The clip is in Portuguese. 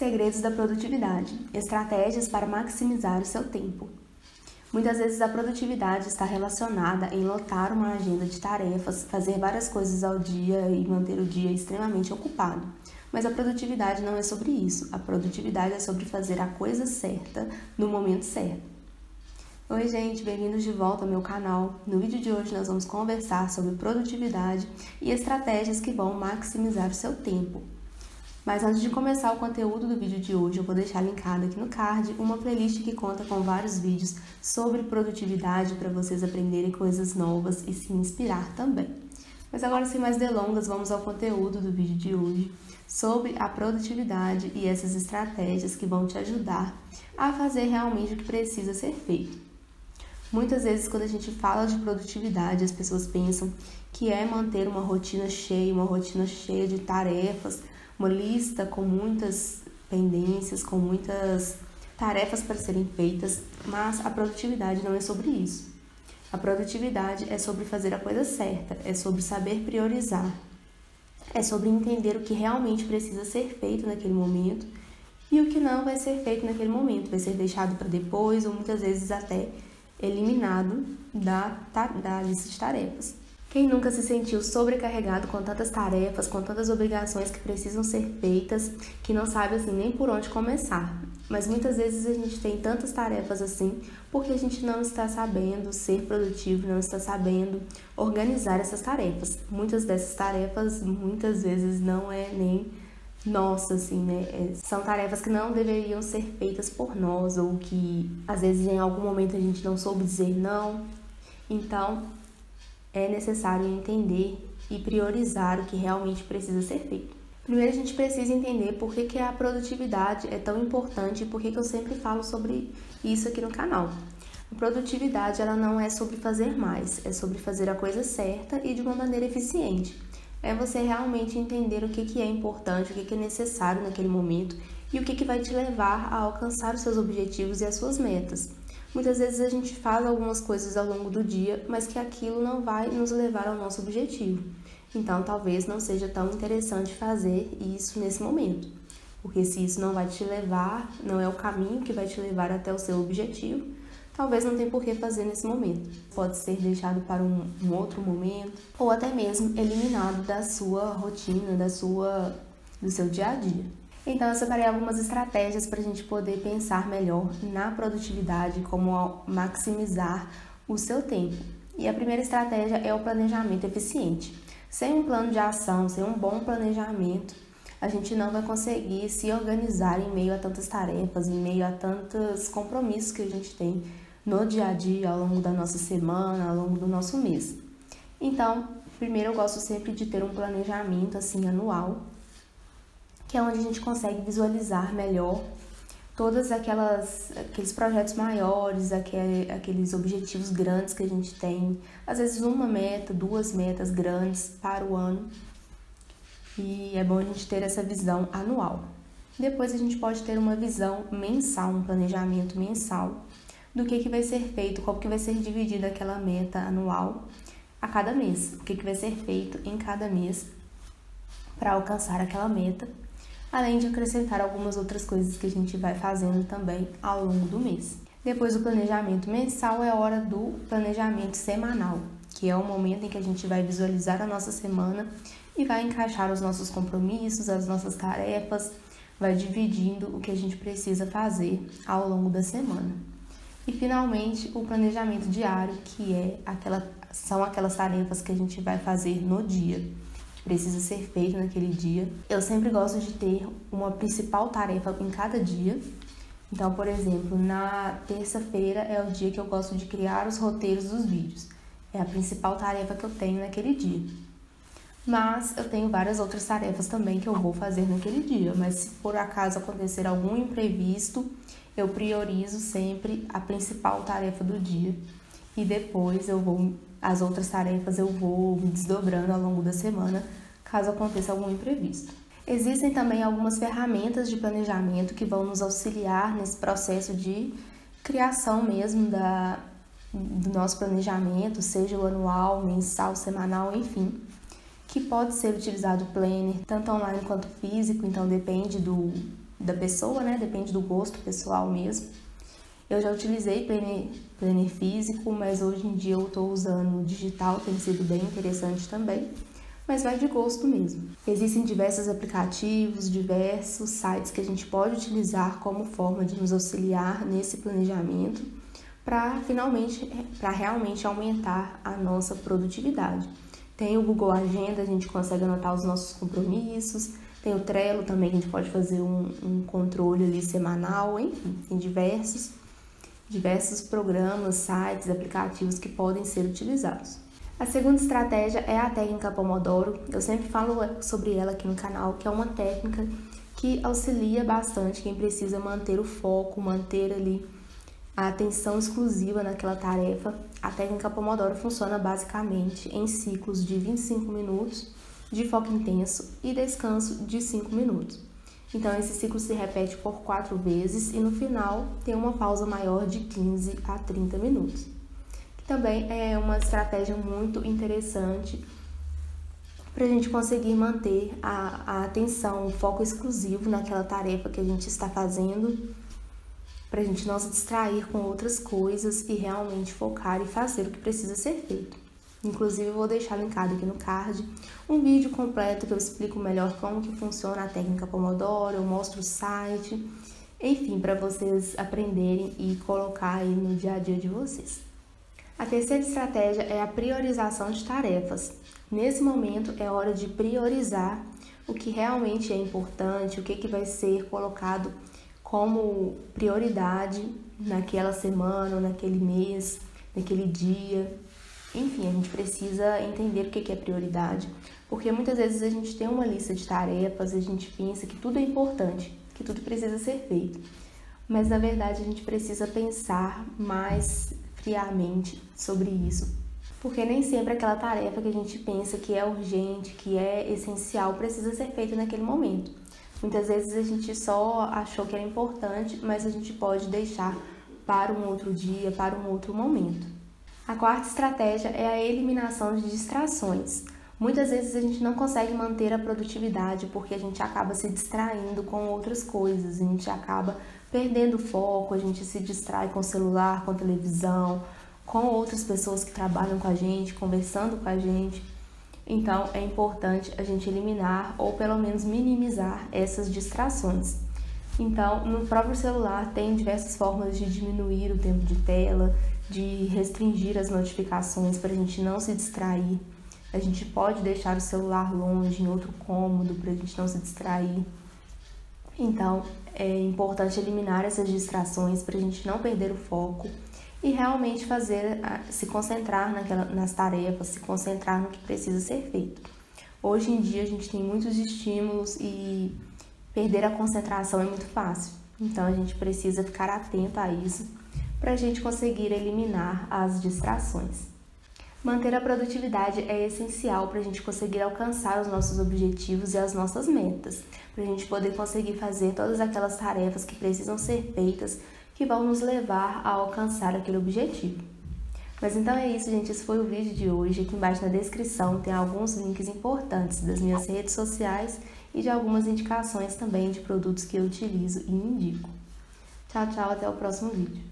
Segredos da produtividade. Estratégias para maximizar o seu tempo. Muitas vezes a produtividade está relacionada em lotar uma agenda de tarefas, fazer várias coisas ao dia e manter o dia extremamente ocupado. Mas a produtividade não é sobre isso. A produtividade é sobre fazer a coisa certa no momento certo. Oi gente, bem-vindos de volta ao meu canal. No vídeo de hoje nós vamos conversar sobre produtividade e estratégias que vão maximizar o seu tempo. Mas antes de começar o conteúdo do vídeo de hoje, eu vou deixar linkado aqui no card uma playlist que conta com vários vídeos sobre produtividade para vocês aprenderem coisas novas e se inspirar também. Mas agora, sem mais delongas, vamos ao conteúdo do vídeo de hoje sobre a produtividade e essas estratégias que vão te ajudar a fazer realmente o que precisa ser feito. Muitas vezes, quando a gente fala de produtividade, as pessoas pensam que é manter uma rotina cheia de tarefas, uma lista com muitas pendências, com muitas tarefas para serem feitas, mas a produtividade não é sobre isso. A produtividade é sobre fazer a coisa certa, é sobre saber priorizar, é sobre entender o que realmente precisa ser feito naquele momento e o que não vai ser feito naquele momento, vai ser deixado para depois ou muitas vezes até eliminado da lista de tarefas. Quem nunca se sentiu sobrecarregado com tantas tarefas, com tantas obrigações que precisam ser feitas, que não sabe assim nem por onde começar? Mas muitas vezes a gente tem tantas tarefas assim porque a gente não está sabendo ser produtivo, não está sabendo organizar essas tarefas. Muitas dessas tarefas, muitas vezes não é nem nossa, assim, né? São tarefas que não deveriam ser feitas por nós ou que às vezes em algum momento a gente não soube dizer não. Então, é necessário entender e priorizar o que realmente precisa ser feito. Primeiro a gente precisa entender por que a produtividade é tão importante e por que eu sempre falo sobre isso aqui no canal. A produtividade ela não é sobre fazer mais, é sobre fazer a coisa certa e de uma maneira eficiente. É você realmente entender o que é importante, o que é necessário naquele momento e o que vai te levar a alcançar os seus objetivos e as suas metas. Muitas vezes a gente faz algumas coisas ao longo do dia, mas que aquilo não vai nos levar ao nosso objetivo. Então, talvez não seja tão interessante fazer isso nesse momento. Porque se isso não vai te levar, não é o caminho que vai te levar até o seu objetivo, talvez não tenha por que fazer nesse momento. Pode ser deixado para um outro momento, ou até mesmo eliminado da sua rotina, do seu dia a dia. Então, eu separei algumas estratégias para a gente poder pensar melhor na produtividade, como maximizar o seu tempo. E a primeira estratégia é o planejamento eficiente. Sem um plano de ação, sem um bom planejamento, a gente não vai conseguir se organizar em meio a tantas tarefas, em meio a tantos compromissos que a gente tem no dia a dia, ao longo da nossa semana, ao longo do nosso mês. Então, primeiro eu gosto sempre de ter um planejamento assim anual, que é onde a gente consegue visualizar melhor todos aqueles projetos maiores, aqueles objetivos grandes que a gente tem, às vezes uma meta, duas metas grandes para o ano, e é bom a gente ter essa visão anual. Depois a gente pode ter uma visão mensal, um planejamento mensal do que vai ser feito, como que vai ser dividida aquela meta anual a cada mês, o que vai ser feito em cada mês para alcançar aquela meta, além de acrescentar algumas outras coisas que a gente vai fazendo também ao longo do mês. Depois do planejamento mensal é a hora do planejamento semanal, que é o momento em que a gente vai visualizar a nossa semana e vai encaixar os nossos compromissos, as nossas tarefas, vai dividindo o que a gente precisa fazer ao longo da semana. E finalmente o planejamento diário, que são aquelas tarefas que a gente vai fazer no dia, precisa ser feito naquele dia. Eu sempre gosto de ter uma principal tarefa em cada dia. Então, por exemplo, na terça-feira é o dia que eu gosto de criar os roteiros dos vídeos. É a principal tarefa que eu tenho naquele dia. Mas eu tenho várias outras tarefas também que eu vou fazer naquele dia. Mas se por acaso acontecer algum imprevisto, eu priorizo sempre a principal tarefa do dia. E depois as outras tarefas eu vou me desdobrando ao longo da semana, caso aconteça algum imprevisto. Existem também algumas ferramentas de planejamento que vão nos auxiliar nesse processo de criação mesmo do nosso planejamento, seja o anual, mensal, semanal, enfim, que pode ser utilizado o planner, tanto online quanto físico, então depende do da pessoa, né? Depende do gosto pessoal mesmo. Eu já utilizei planner físico, mas hoje em dia eu estou usando digital, tem sido bem interessante também, mas vai de gosto mesmo. Existem diversos aplicativos, diversos sites que a gente pode utilizar como forma de nos auxiliar nesse planejamento para realmente aumentar a nossa produtividade. Tem o Google Agenda, a gente consegue anotar os nossos compromissos, tem o Trello também, que a gente pode fazer um controle ali semanal, enfim, tem diversos programas, sites, aplicativos que podem ser utilizados. A segunda estratégia é a técnica Pomodoro. Eu sempre falo sobre ela aqui no canal, que é uma técnica que auxilia bastante quem precisa manter o foco, manter ali a atenção exclusiva naquela tarefa. A técnica Pomodoro funciona basicamente em ciclos de 25 minutos de foco intenso e descanso de 5 minutos. Então, esse ciclo se repete por 4 vezes e no final tem uma pausa maior de 15 a 30 minutos. Que também é uma estratégia muito interessante para a gente conseguir manter a atenção, o foco exclusivo naquela tarefa que a gente está fazendo, para a gente não se distrair com outras coisas e realmente focar e fazer o que precisa ser feito. Inclusive, eu vou deixar linkado aqui no card um vídeo completo que eu explico melhor como que funciona a técnica Pomodoro, eu mostro o site, enfim, para vocês aprenderem e colocar aí no dia a dia de vocês. A terceira estratégia é a priorização de tarefas. Nesse momento, é hora de priorizar o que realmente é importante, o que vai ser colocado como prioridade naquela semana, ou naquele mês, naquele dia. Enfim, a gente precisa entender o que é prioridade, porque muitas vezes a gente tem uma lista de tarefas, a gente pensa que tudo é importante, que tudo precisa ser feito, mas na verdade a gente precisa pensar mais friamente sobre isso, porque nem sempre aquela tarefa que a gente pensa que é urgente, que é essencial, precisa ser feita naquele momento. Muitas vezes a gente só achou que era importante, mas a gente pode deixar para um outro dia, para um outro momento. A quarta estratégia é a eliminação de distrações. Muitas vezes a gente não consegue manter a produtividade porque a gente acaba se distraindo com outras coisas, a gente acaba perdendo o foco, a gente se distrai com o celular, com a televisão, com outras pessoas que trabalham com a gente, conversando com a gente. Então, é importante a gente eliminar ou pelo menos minimizar essas distrações. Então, no próprio celular tem diversas formas de diminuir o tempo de tela, de restringir as notificações para a gente não se distrair. A gente pode deixar o celular longe, em outro cômodo, para a gente não se distrair. Então, é importante eliminar essas distrações para a gente não perder o foco e realmente se concentrar nas tarefas, se concentrar no que precisa ser feito. Hoje em dia a gente tem muitos estímulos e perder a concentração é muito fácil. Então, a gente precisa ficar atento a isso para a gente conseguir eliminar as distrações. Manter a produtividade é essencial para a gente conseguir alcançar os nossos objetivos e as nossas metas, para a gente poder conseguir fazer todas aquelas tarefas que precisam ser feitas, que vão nos levar a alcançar aquele objetivo. Mas então é isso, gente, esse foi o vídeo de hoje. Aqui embaixo na descrição tem alguns links importantes das minhas redes sociais e de algumas indicações também de produtos que eu utilizo e indico. Tchau, tchau, até o próximo vídeo.